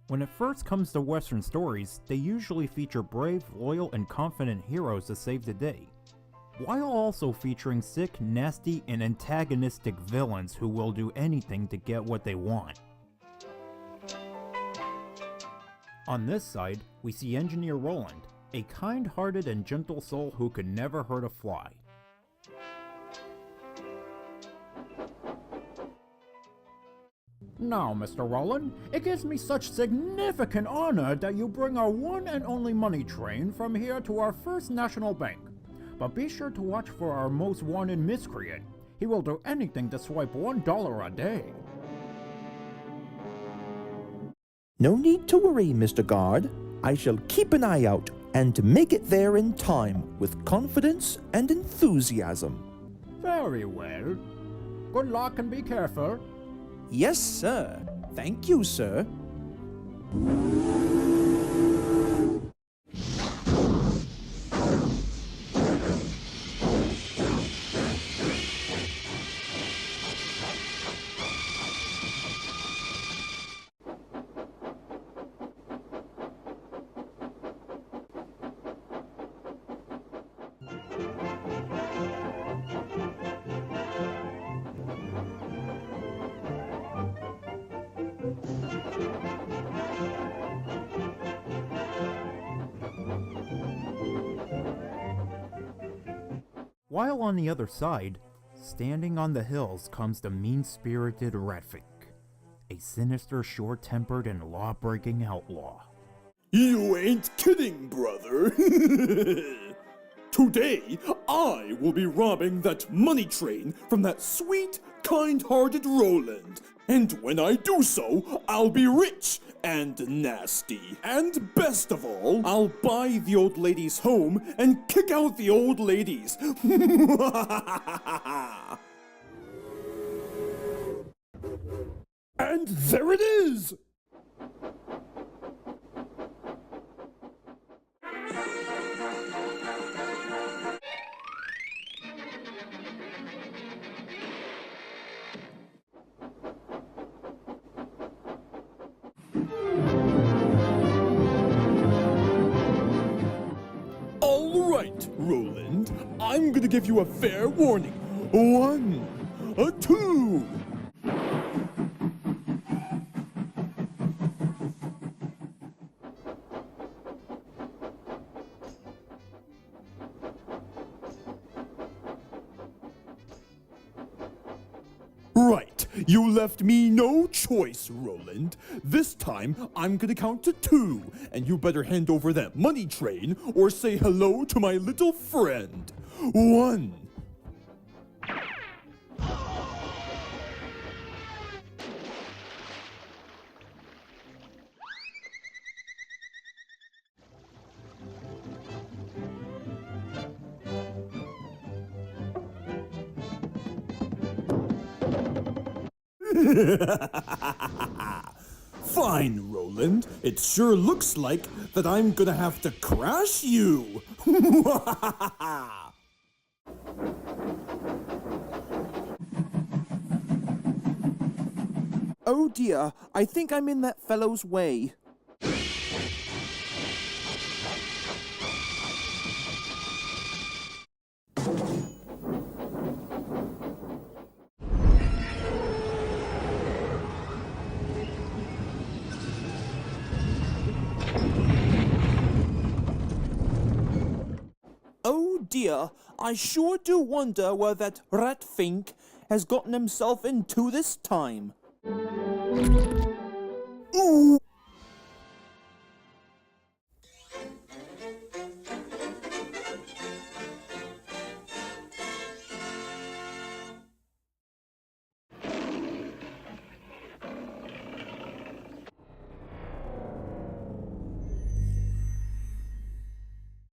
When it first comes to Western stories, they usually feature brave, loyal, and confident heroes to save the day, while also featuring sick, nasty, and antagonistic villains who will do anything to get what they want. On this side, we see Engineer Roland, a kind-hearted and gentle soul who could never hurt a fly. Now, Mr. Roland, it gives me such significant honor that you bring our one and only money train from here to our First National Bank. But be sure to watch for our most wanted miscreant. He will do anything to swipe $1 a day. No need to worry, Mr. Guard. I shall keep an eye out and make it there in time with confidence and enthusiasm. Very well. Good luck and be careful. Yes, sir. Thank you, sir. While on the other side, standing on the hills comes the mean-spirited Ratfink, a sinister, short-tempered, and law-breaking outlaw. You ain't kidding, brother. Today, I will be robbing that money train from that sweet, kind-hearted Roland. And when I do so, I'll be rich and nasty. And best of all, I'll buy the old lady's home and kick out the old ladies. And there it is! All right, Roland, I'm gonna give you a fair warning. 1, 2. Right, you left me no choice, Roland. This time, I'm gonna count to 2, and you better hand over that money train or say hello to my little friend. 1. Fine, Roland. It sure looks like that I'm gonna have to crash you. Oh dear, I think I'm in that fellow's way. Oh dear, I sure do wonder where that Ratfink has gotten himself into this time. Ooh!